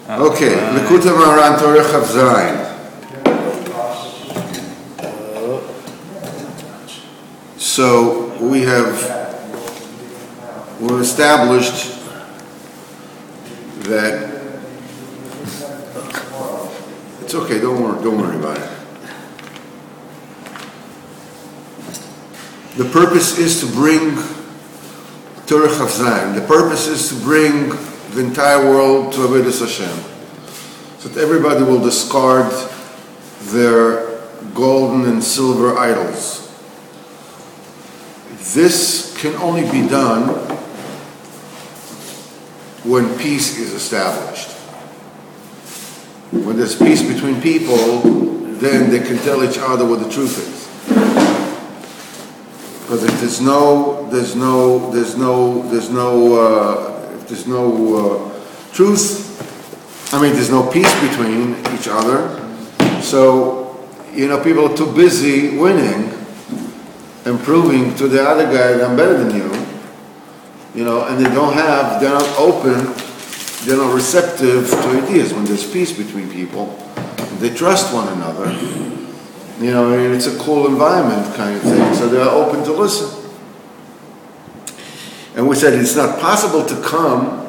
Okay, Likutei Moharan Torah Chav Zayin. So we've established that it's okay. Don't worry about it. The purpose is to bring Torah Chav Zayin. The purpose is to bring the entire world to Avodas Hashem, so that everybody will discard their golden and silver idols. This can only be done when peace is established. When there's peace between people, then they can tell each other what the truth is. Because if there's no truth, there's no peace between each other. So, people are too busy winning and proving to the other guy that I'm better than you, and they're not open, they're not receptive to ideas. When there's peace between people, they trust one another, it's a cool environment kind of thing, so they're open to listen. And we said it's not possible to come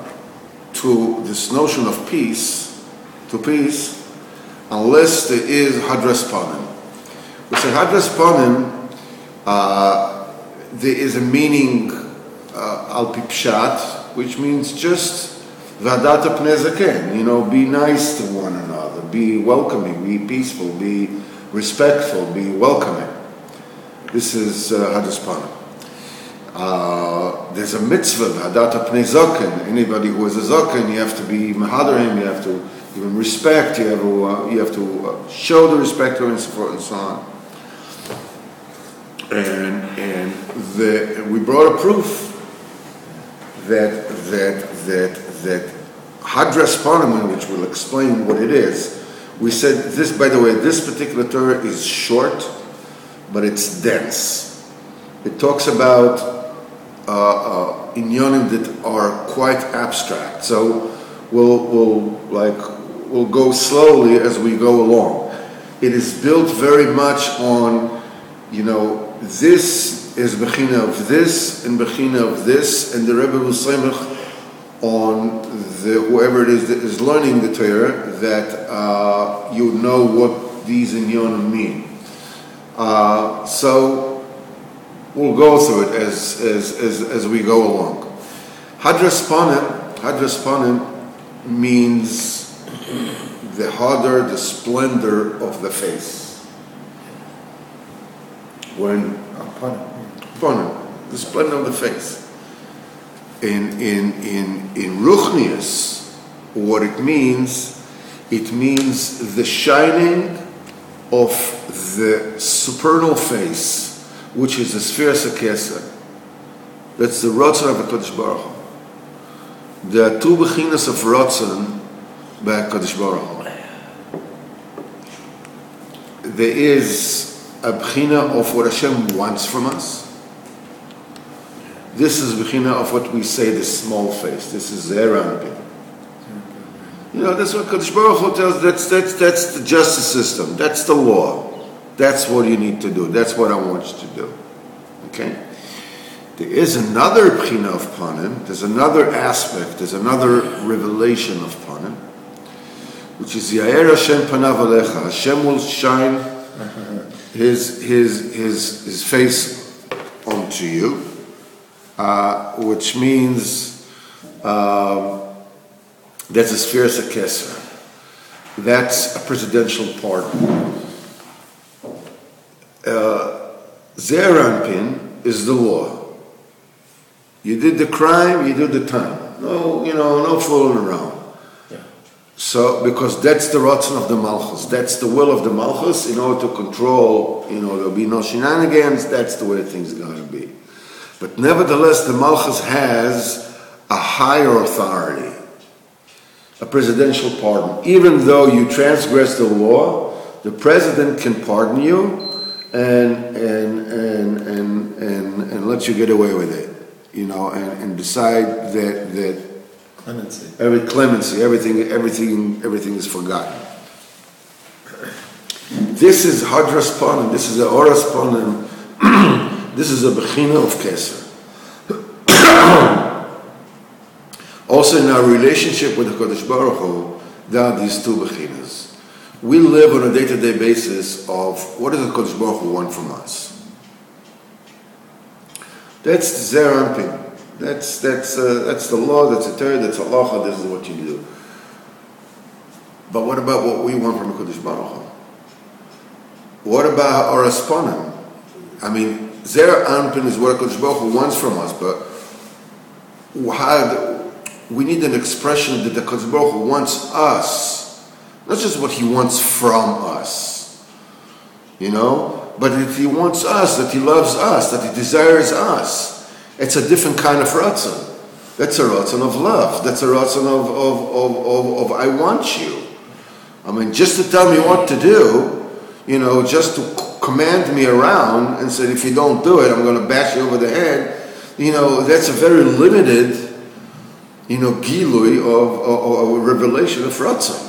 to this notion of peace, unless there is Hadras Panim. We said Hadras Panim, there is a meaning al pi pshat, which means just v'adata pnei zaken, be nice to one another, be welcoming, be peaceful, be respectful, be welcoming. This is Hadras Panim. There's a mitzvah, v'adata pnei zaken. Anybody who is a zaken, you have to be mehader him, you have to give him respect, you have to show the respect to him, and so forth and so on. And we brought a proof that Hadras Panim, which will explain what it is. We said this, by the way, this particular Torah is short, but it's dense. It talks about inyanim that are quite abstract. So we'll go slowly as we go along. It is built very much on, this is bechina of this and bechina of this, and the Rebbe will samech on whoever it is that is learning the Torah that you know what these inyanim mean. So we'll go through it as we go along. Hadras Panim means the harder, the splendor of the face. Panim, the splendor of the face. In Ruchnius, what it means the shining of the supernal face, which is the sphere Keser. That's the Ratzon of HaKadosh Baruch Hu. There are two bechinas of Ratzon by HaKadosh Baruch Hu. There is a bechina of what Hashem wants from us. This is bechina of what we say the small face. This is Zeranpin. That's what Kadosh Baruch Hu tells. That's the justice system. That's the law. That's what you need to do. That's what I want you to do. Okay. There is another bechina of Panim. There's another aspect. There's another revelation of Panim, which is Yair Hashem Panav Alecha. Hashem will shine His face onto you, which means that's a sphere Keser. That's a presidential pardon. Zeranpin is the law. You did the crime, you do the time. No fooling around. So, because that's the Ratzon of the Malchus, that's the will of the Malchus in order to control, there'll be no shenanigans, that's the way things are going to be. But nevertheless, the Malchus has a higher authority, a presidential pardon. Even though you transgress the law, the president can pardon you and let you get away with it, and decide that Clemency. Clemency. Everything is forgotten. This is Hadras Panim. This is a Oras Panim. This is a Bechina of Keser. Also, in our relationship with the Kodesh Baruch Hu, there are these two Bechinas. We live on a day-to-day basis of what does the Kodesh Baruch Hu want from us? That's Zer Anpin. That's the law, that's the Torah, that's halacha, this is what you do. But what about what we want from the Kodesh Baruch Hu? What about our Aspanim? I mean, Zer Anpin is what the Kodesh Baruch Hu wants from us, but we need an expression that the Kodesh Baruch Hu wants us. Not just what he wants from us, but that he wants us, that he loves us, that he desires us. It's a different kind of ratzon. That's a ratzon of love. That's a ratzon of I want you. I mean, just to tell me what to do, just to command me around and say, if you don't do it, I'm going to bash you over the head, that's a very limited, gilui of a revelation of ratzon.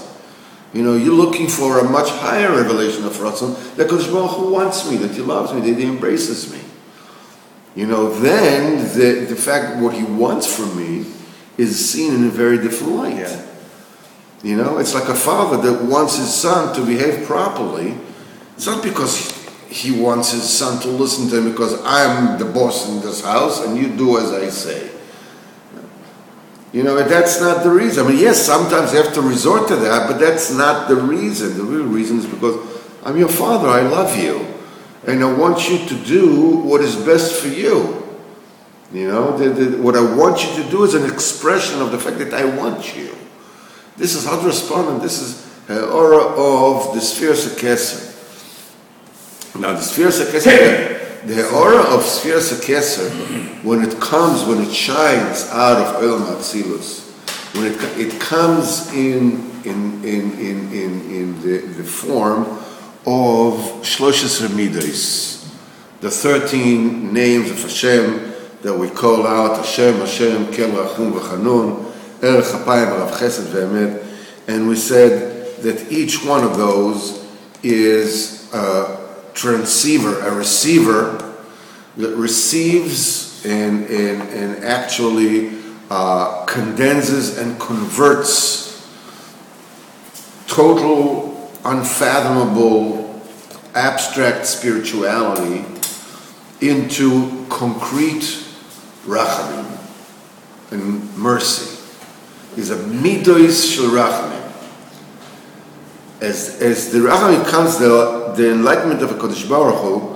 You're looking for a much higher revelation of Ratzon, that Kodesh Baruch Hu wants me, that he loves me, that he embraces me. Then the fact what he wants from me is seen in a very different light. Yeah. It's like a father that wants his son to behave properly. It's not because he wants his son to listen to him because I'm the boss in this house and you do as I say. That's not the reason. I mean, yes, sometimes you have to resort to that, but that's not the reason. The real reason is because I'm your father, I love you, and I want you to do what is best for you. What I want you to do is an expression of the fact that I want you. This is Hadras Panim, this is aura of the Sphere Keser. Now, the Sphere Keser, the aura of Sphere Keser, when it shines out of Olam Atzilus, when it comes in the form of Shloshes Midos, the 13 names of Hashem that we call out, Hashem, Kel Rachum V'Chanun, El Chapayim Rav Chesed V'Emet, and we said that each one of those is a transceiver, a receiver that receives and actually condenses and converts total, unfathomable, abstract spirituality into concrete rachamim and mercy. Is a midos shel rachamim. As the rachamim comes, the enlightenment of a Kodesh Baruch Hu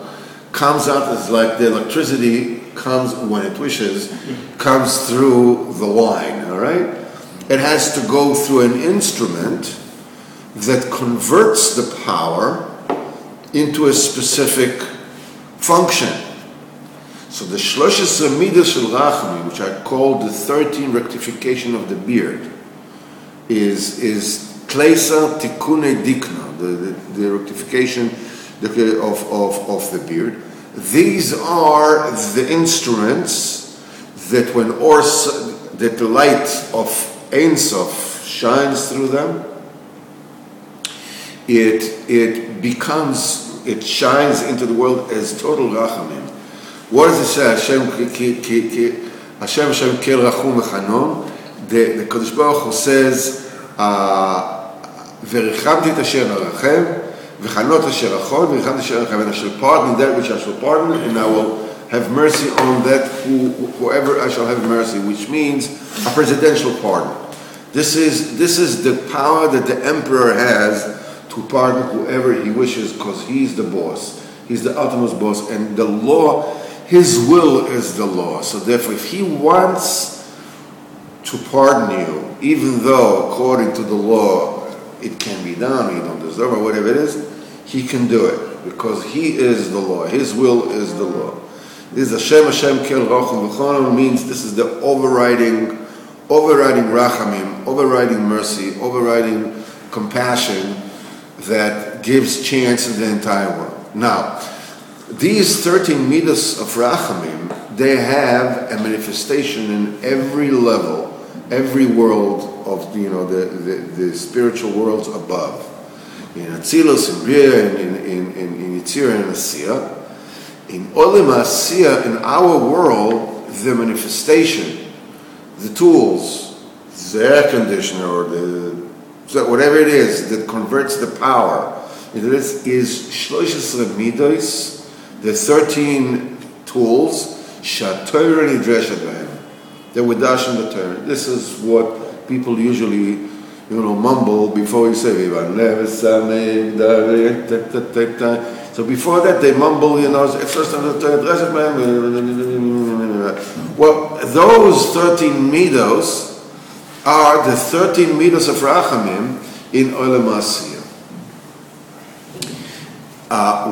comes out as like the electricity comes when it wishes, comes through the line, all right? It has to go through an instrument that converts the power into a specific function. So the Shloshes Midos Shel Rachamim, which I call the 13 rectification of the beard, is Kleisa Tikune Dikna, the rectification of the beard. These are the instruments that that the light of Ein Sof shines through them, it shines into the world as total rachamim. What does it say? Hashem Kel Rachum V'Chanon. The Kodesh Baruch Hu says, V'rechamti et asher arachem, v'chanot asher achon, v'rechamti asher arachem, and I shall pardon that which I shall pardon, and I will have mercy on that whoever I shall have mercy, which means a presidential pardon. This is the power that the emperor has to pardon whoever he wishes, because he's the boss. He's the utmost boss, and the law, his will is the law. So therefore, if he wants to pardon you, even though according to the law it can be done, you don't deserve or whatever it is, he can do it, because he is the law. His will is the law. This is Hashem Kel Rachum V'Chanon, means this is the overriding rachamim, overriding mercy, overriding compassion that gives chance to the entire world. Now, these 13 midas of rachamim, they have a manifestation in every level every world of the spiritual worlds above. In Atzilus, in Bria, in Yitzira, and Asiya. In Olam Asiya, in our world, the manifestation, the tools, the air conditioner, or whatever it is that converts the power, is Shloshesre Midos, the 13 tools, Shatorah Nidreshet Behem. That we dash in the Torah. This is what people usually, mumble before you say, so before that they mumble, it's first on the Torah. Well, those 13 midos are the 13 midos of Rachamim in Olam Asiya.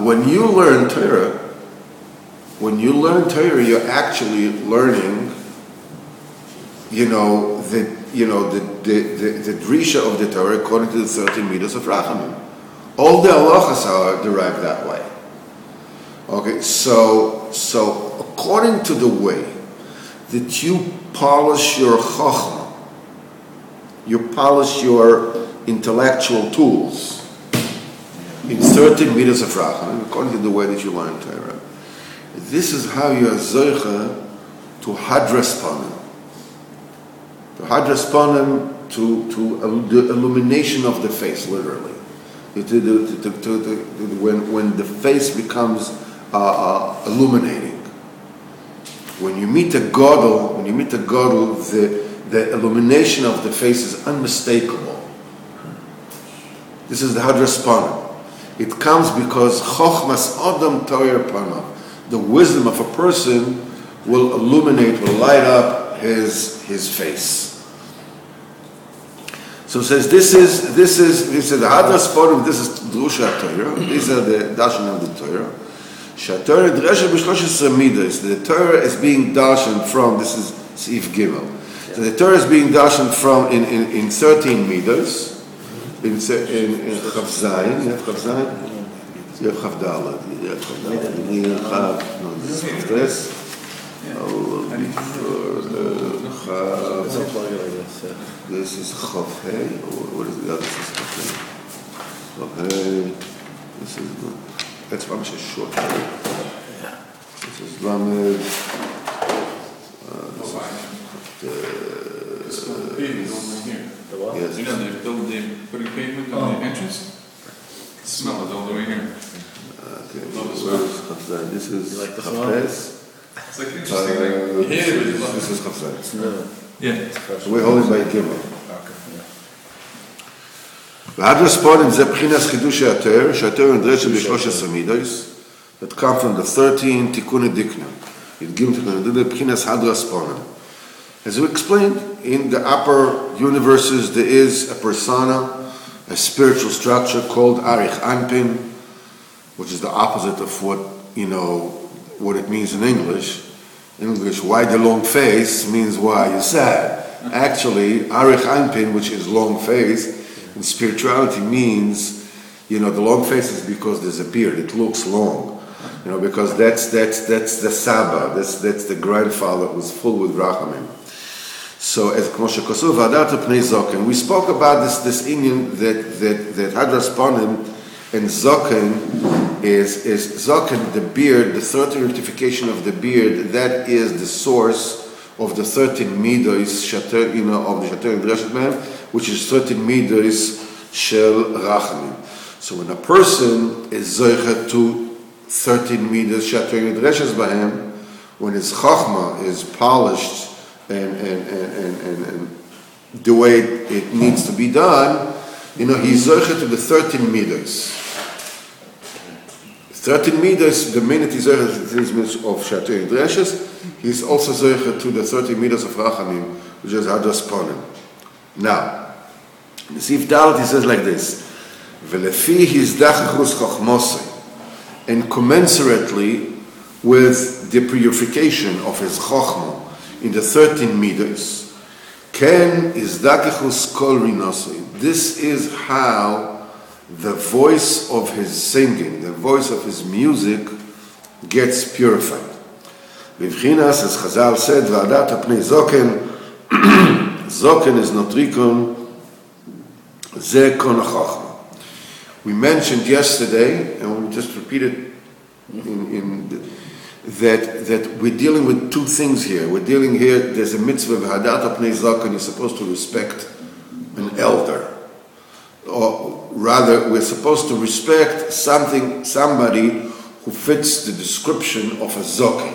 When you learn Torah, you're actually learning, the drisha of the Torah according to the 13 midos of Rachamim. All the halachas are derived that way. Okay, so according to the way that you polish your chachma, you polish your intellectual tools in 13 midos of Rachamim, according to the way that you learn Torah, this is how you are zoicha to hadras panim. To hadras panim, to the illumination of the face, literally. When the face becomes illuminating. When you meet a gadol, the illumination of the face is unmistakable. This is the hadras panim. It comes because chochmas adam toyer panav, the wisdom of a person will illuminate, will light up his face. So it says this is the hadras panim. This is drusha Torah. These are the darshan of the Torah. Shatorah dresha b'shloshes midos. The Torah is being darshan from. This is Seif Gimel. So the Torah is being darshan from in 13 midos. In Chav Zayin. You have Chav Zayin. You have Chav Dalet. You have Chav Dalet. You have no. This is Chav Tes. This is Chav Hey. What is the other? This is Chav Hey. Chav Hey. This is that's Mamish short. This is Lamed. This is the pavement over here. Yes. They're putting pavement on the entrance. Smell it all the way here. Okay. This is Chav Tes. It's like interesting. This is Chav Tes. Yeah. So we're holding by Gimel. והדרס פונים זה בחינת חידוש התורה, שהתורה נדרשת ב-13 מידות, that come from the 13 תיקוני דיקנה. ידגים תיקוני דיקנה, בחינת הדרס פונים. As we explained, in the upper universes there is a persona, a spiritual structure called Arich Anpin, which is the opposite of what it means in English. In English, why the long face means why you're sad. Actually, Arich Anpin, which is long face, in spirituality means, the long face is because there's a beard. It looks long, because that's the Saba, that's the grandfather who's full with Rachamim. So, as Moshe Kosuv Vadat Pnei Zoken, we spoke about this Indian that Hadras Panim and Zoken is Zoken, the beard, the 13 rectification of the beard. That is the source of the 13 midos of the Shator Nidreshet Behem, which is 13 midos shel Rachamim. So when a person is zoicha to 13 midos Shator Nidreshet Behem, when his chachma is polished and the way it needs to be done, he's zoicha to the 13 midos. 13 midos, the minute he's zoicha to the 13 midos of Shator Nidreshet, he's also zoicha to the 30 midos of Rachamim, which is Hadras Panim. Now, the Seif Dalet, he says like this: "Velefi hizdachachus chochmosei," and commensurately with the purification of his chochma in the 13 midos, ken hizdachachus kol rinosei. This is how the voice of his singing, the voice of his music, gets purified. B'vchinas, as Chazal said, "V'adat pnei zoken." Zoken is notrikon, ze kon chachma. We mentioned yesterday, and we'll just repeat it, that we're dealing with two things here. We're dealing here, there's a mitzvah of hadat pnei zoken, you're supposed to respect an elder. Or rather, we're supposed to respect somebody who fits the description of a zoken.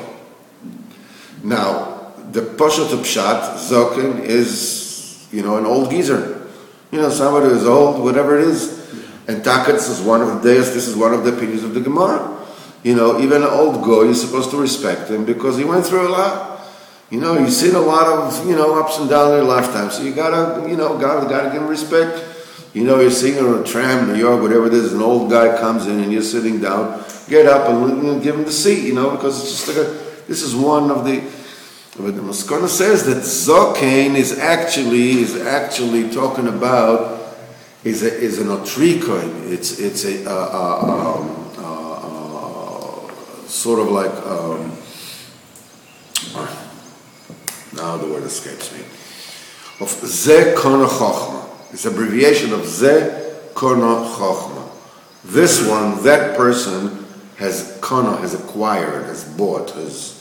Now, the Poshet Pshat, zoken, is, an old geezer. Somebody who's old, whatever it is. And Takas is one of the days, this is one of the opinions of the Gemara. Even an old guy, you're supposed to respect him because he went through a lot. You've seen a lot of, ups and downs in your lifetime. So you gotta give him respect. You're sitting on a tram, New York, whatever it is, an old guy comes in and you're sitting down, get up and give him the seat, because it's just this is one of the, but the Maskana says that Zokain is actually talking about, is an otrikoin. It's a sort of like, now the word escapes me, of Ze Kona Chochma. It's abbreviation of Ze Kona Chochma. This one, that person has acquired, has bought, has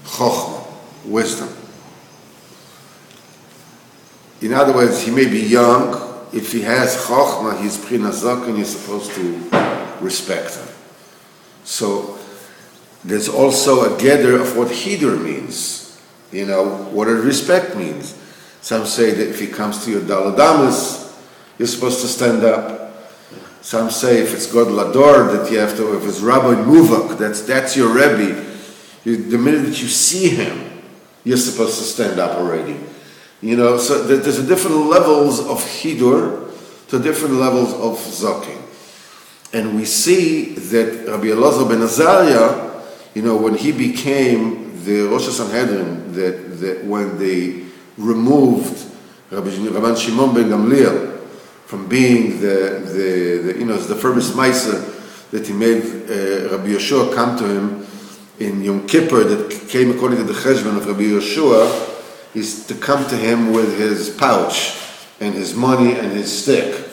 Chochma, wisdom. In other words, he may be young. If he has Chochma, he's Pchina Zoken, you're supposed to respect him. So there's also a gather of what Hidur means, what a respect means. Some say that if he comes to your Daladamas, you're supposed to stand up. Some say if it's God Lador, that you have to, if it's Rabbi Muvak, that's your Rebbe. The minute that you see him, you're supposed to stand up already. So there's different levels of Hidur to different levels of Zoking. And we see that Rabbi Elazar ben Azariah, when he became the Rosh Sanhedrin, that when they removed Rabban Shimon ben Gamliel from being the first Meiser that he made Rabbi Yeshua come to him in Yom Kippur, that came according to the Cheshvan of Rabbi Yeshua, is to come to him with his pouch and his money and his stick.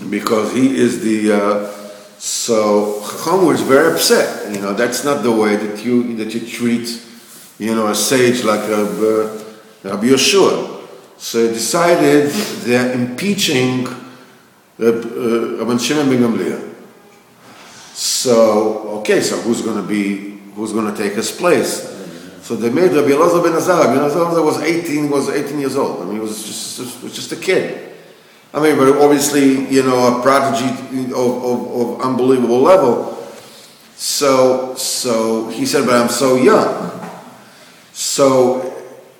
Because he is so Chacham was very upset. That's not the way that you treat, a sage like Rabbi Yeshua. So he decided they're impeaching Rabban Shimon ben Gamliel. So who's going to take his place? So they made Rabbi Elazar ben Azariah. Rabbi Elazar was 18 years old. He was just a kid. But obviously, a prodigy of unbelievable level. So he said, but I'm so young. So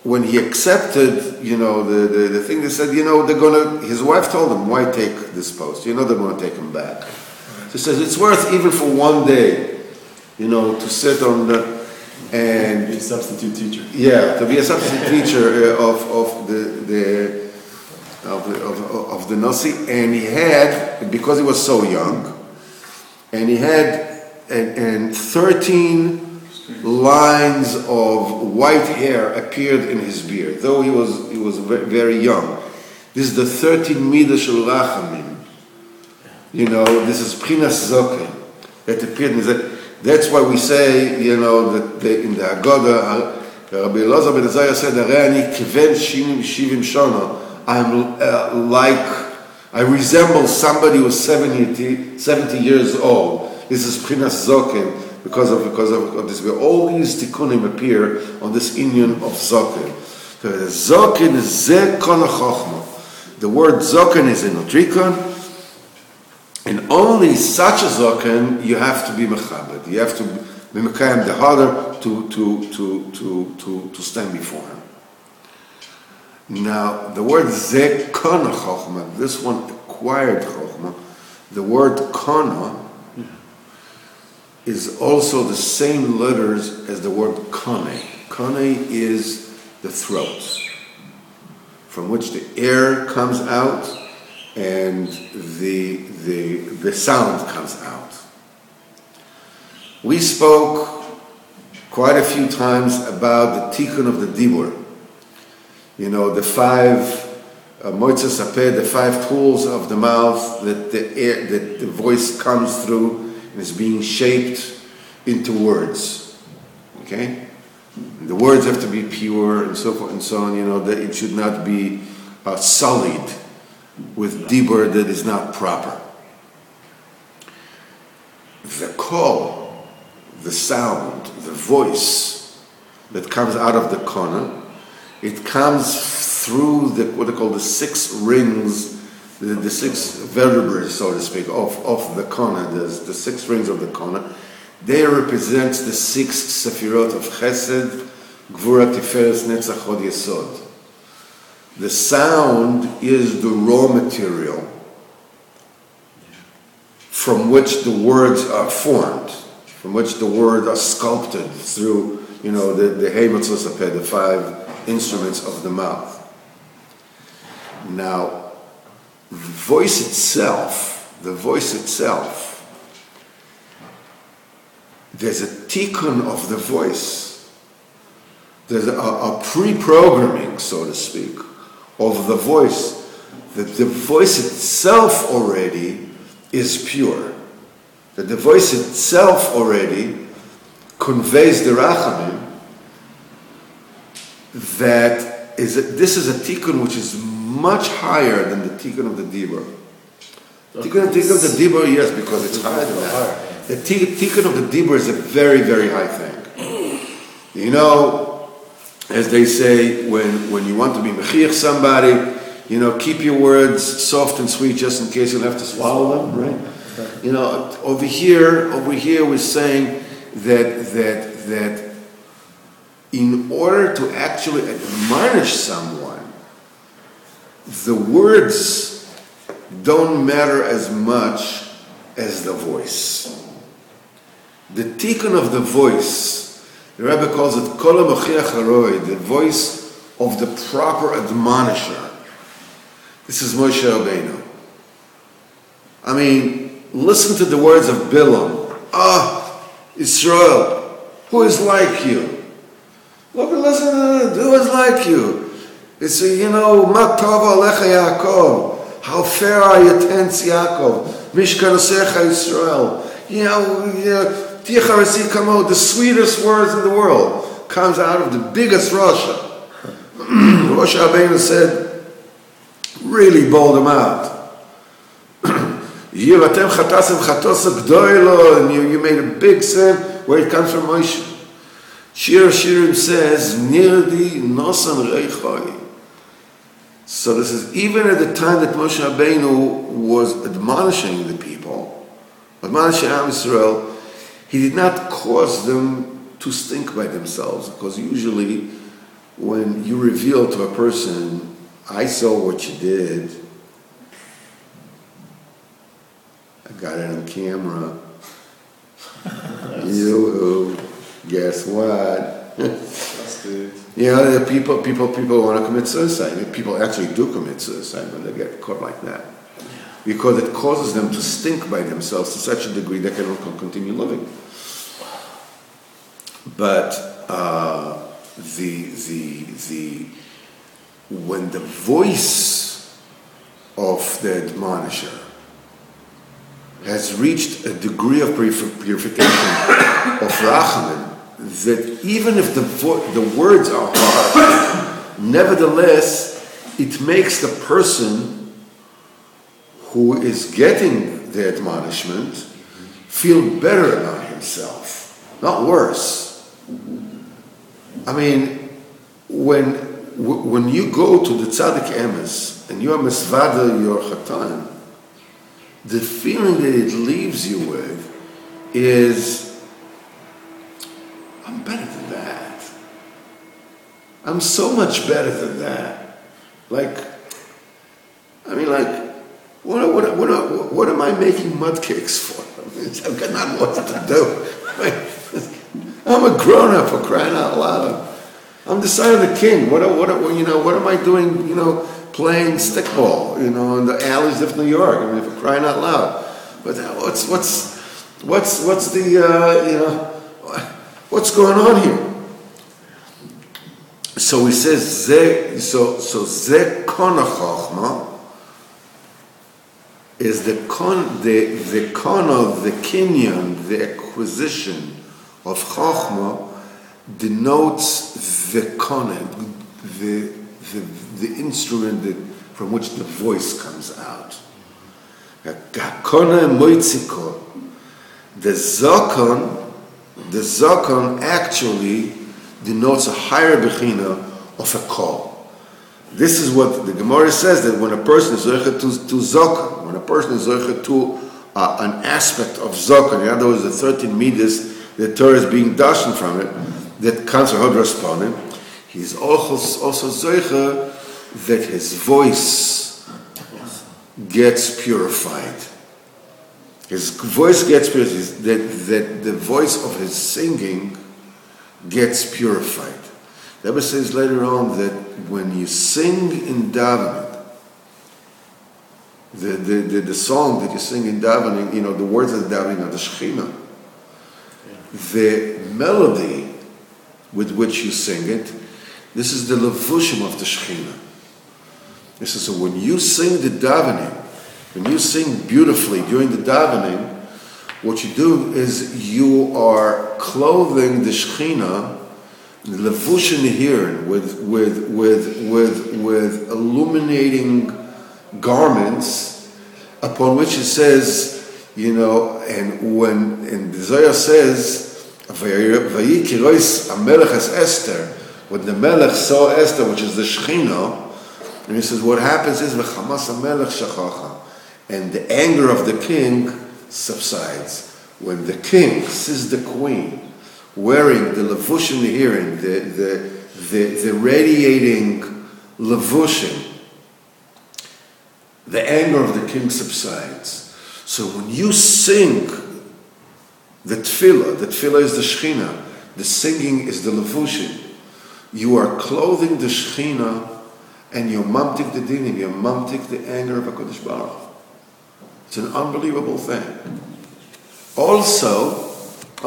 when he accepted, the thing, they said, his wife told him, why take this post? They're going to take him back. So he says, it's worth even for one day, to sit on and be a substitute teacher. Yeah, to be a substitute teacher of the Nasi, and he had, because he was so young, and he had and 13 lines of white hair appeared in his beard, though he was very, very young. This is the 13 midah shel rachamim. This is Pchinas Zoken that appeared in his. That's why we say, that in the Haggadah, Rabbi Elazar ben Azariah said, "Arei ani kven shivim shana." I resemble somebody who's 70 years old. This is Pchinas Zoken because of this. Where all these tikkunim appear on this inyan of Zoken. So Zoken is Ze Kol HaChochma. The word Zoken is in Otrikon. And only such a Zoken you have to be mechabed. You have to be mekayem the harder to stand before him. Now, the word Ze Kona Chochma, this one acquired Chochma, the word Kona is also the same letters as the word Kone. Kone is the throat, from which the air comes out and the sound comes out. We spoke quite a few times about the tikkun of the dibur, the five moitzas apeh, the five tools of the mouth that the voice comes through and is being shaped into words. Okay? And the words have to be pure and so forth and so on, that it should not be sullied with dibur that is not proper. The call, the sound, the voice that comes out of the kona, it comes through what they call the six rings, the six vertebrae, so to speak, of the kona. There's the six rings of the kona. They represent the six sefirot of Chesed, Gvura, Tiferes, Netzach, Hod, Yesod. The sound is the raw material from which the words are formed, from which the words are sculpted through, the Heimatzos Apeh, the five instruments of the mouth. Now, the voice itself, there's a tikkun of the voice. There's a pre-programming, so to speak, of the voice. That the voice itself already is pure. That the voice itself already conveys the rachamim. This is a tikkun which is much higher than the tikkun of the dibur. Tikkun of the dibur, yes, because it's higher than that. The tikkun of the dibur is a very, very high thing. As they say, when you want to be mechiach somebody, keep your words soft and sweet just in case you'll have to swallow them, right? Over here we're saying that in order to actually admonish someone, the words don't matter as much as the voice. The tikkun of the voice, the Rebbe calls it kol hamochiach haroi, the voice of the proper admonisher. This is Moshe Rabbeinu. Listen to the words of Bilam. Israel, who is like you? Look, listen, who is like you? It's Ma tova alecha Yaakov. How fair are your tents, Yaakov? Mishkanosecha Israel. Ticharasi kamo, the sweetest words in the world comes out of the biggest Rasha. Rosh Rabbeinu said, really bowled him out. You made a big sin where it comes from Moshe. Shir Shirim says, Nirdi nosan reichoi. So this is even at the time that Moshe Rabbeinu was admonishing the people, admonishing Am Yisrael, he did not cause them to stink by themselves, because usually when you reveal to a person, I saw what you did, I got it on camera, guess what? That's good. People want to commit suicide. People actually do commit suicide when they get caught like that, because it causes them to stink by themselves to such a degree they cannot continue living. But when the voice of the admonisher has reached a degree of purification of rachamim, that even if the words are harsh, nevertheless, it makes the person who is getting the admonishment feel better about himself, not worse. When you go to the tzaddik emes and you are misvada your chatan, the feeling that it leaves you with is, I'm better than that. I'm so much better than that. What am I making mud cakes for? I've got not what to do. I'm a grown-up, for crying out loud. I'm the son of the king. What am I doing, playing stickball, in the alleys of New York? For crying out loud. But what's the, what's going on here? So he says, Ze Kon HaChochma is the Kon of the Kinyan, the acquisition of Chochma, denotes the Kohen, the instrument from which the voice comes out. Kohen Moitziko. The Zakon actually denotes a higher bechina of a call. This is what the Gemara says, that when a person is zocher to Zakon, when a person is zocher to an aspect of Zakon, in other words, the 13 midas, the Torah is being dashed from it, that comes from Hodras Panim, he's also zocher that his voice gets purified. His voice gets purified, that the voice of his singing gets purified. The Rebbe says later on that when you sing in davening, the song that you sing in davening, the words of the davening are the Shekhinah. The melody with which you sing it, this is the levushim of the Shekhinah. This is so when you sing the davening, when you sing beautifully during the davening, what you do is you are clothing the Shekhinah, the levush nehirin, with illuminating garments, upon which it says, and when the Zohar says, "Vayiki rois hamelech es Esther," when the Melech saw Esther, which is the Shekhinah, and he says, what happens is v'chamas hamelech shachacha, and the anger of the king subsides. When the king sees the queen wearing the levushim nehirin, the radiating levushim, the anger of the king subsides. So when you sing the tefillah is the Shekhinah, the singing is the levushim, you are clothing the Shekhinah, and you're mamtik the dinim, you're mamtik the anger of HaKadosh Baruch Hu. It's an unbelievable thing. Also, I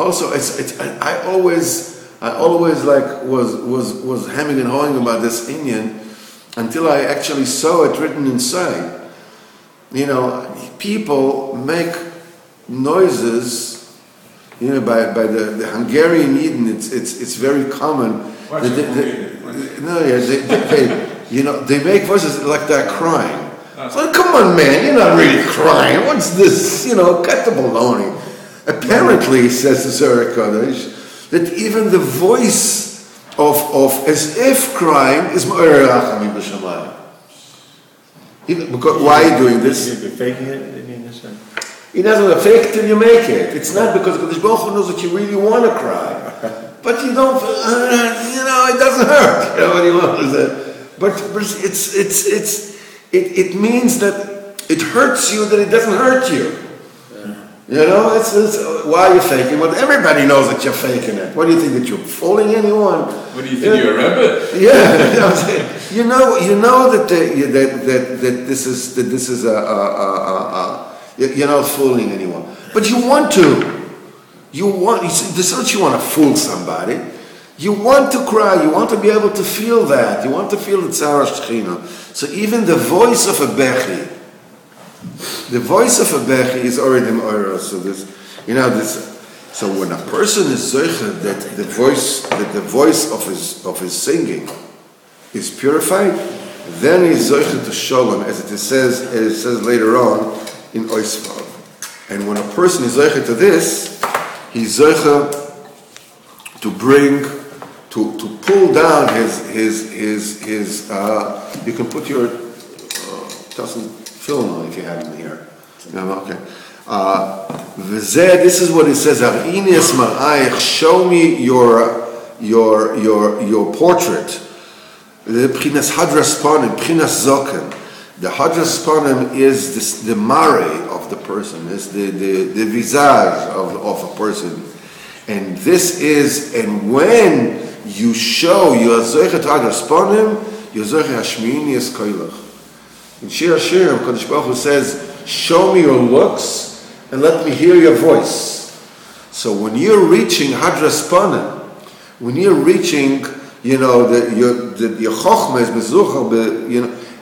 always was hemming and hawing about this Indian until I actually saw it written inside. People make noises. By the Hungarian Eden, it's very common. They make voices like they're crying. So come on, man, you're not really crying. What's this? Cut the baloney. Apparently, says the Zohar Kodesh, that even the voice of as if crying is Ma'or Rachamim b'Shamayim. Because why are you doing this? You're faking it. It doesn't fake till you make it. It's not because Kodesh Baruch Hu knows that you really want to cry, but you don't. It doesn't hurt. What do you want to say? But it means that it hurts you that it doesn't hurt you. It's why are you faking? Well, everybody knows that you're faking it. What do you think, that you're fooling anyone? What do you think, you're a rabbit? Yeah, you know that this is you're not fooling anyone, but you want to. This is not you want to fool somebody. You want to cry. You want to be able to feel that. You want to feel the tzara Shekhinah. So even the voice of a bechi, is already Ma'or. So So when a person is zocher that the voice of his singing is purified, then he's zocher to shalom, as it says later on in Oisvav. And when a person is zocher to this, he's zocher to bring, to pull down his you can put your doesn't film on if you have it here. Okay. This is what it says. Show me your portrait. The Pchinas Hadras Panim, Pchinas Zoken. The Hadras Panim is the mare of the person, is the visage of a person. And this is, and when you show your Zoichet Hadras Panim, your Zoichet Hashmini is Koilach. In Shir Hashirim, Kodesh Baruch Hu says, show me your looks and let me hear your voice. So when you're reaching Hadras Panim, when you're reaching your chokhmah is bezuchar,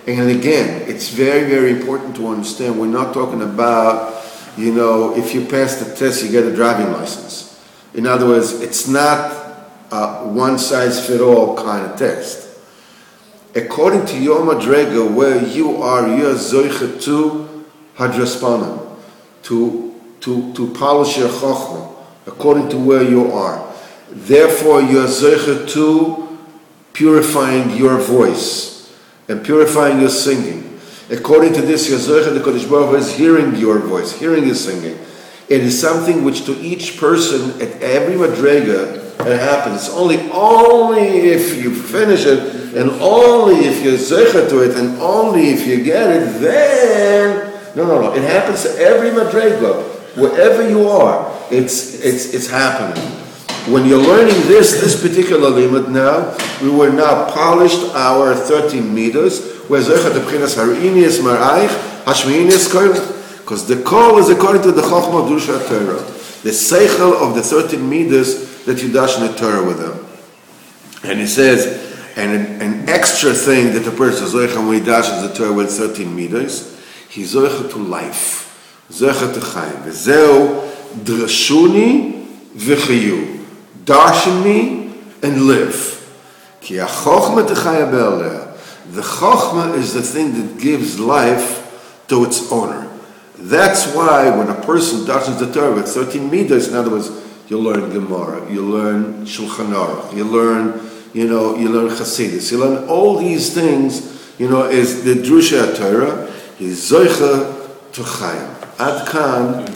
and again, it's very, very important to understand, we're not talking about, if you pass the test, you get a driving license. In other words, it's not a one-size-fit-all kind of test. According to your madrega, where you are, you are zoiche to hadraspanim, to polish your chokhmah, according to where you are. Therefore, you are zoiche to purifying your voice and purifying your singing. According to this, your zoiche, the Kodesh Baruch Hu is hearing your voice, hearing your singing. It is something which to each person at every madrega it happens. Only if you finish it, and only if you're zeicha to it, and only if you get it, then no. It happens to every madrega, wherever you are. It's happening. When you're learning this particular limit now, we will now polished our 13 meters. Where zeicha the b'chinas harinius marayich hashmiinius koilin. Because the call is according to the Chokhmah of Drusha Torah, the seichel of the 13 meters that you dash in the Torah with them. And he says, and an extra thing that the person is zoicha when he dashes the Torah with 13 meters, he's zoicha to life, zoicha to chayim. V'zeu drashuni v'chayu, darshan me and live. Ki ha-chokhmah t'chaya be'aleh. The Chokhmah is the thing that gives life to its owner. That's why when a person dashes the Torah with 13 meters, in other words, you learn Gemara, you learn Shulchan Aruch, you learn Chassidus, you learn all these things, is the Drusha Torah, is Zoicha to Chayim. Ad Kan.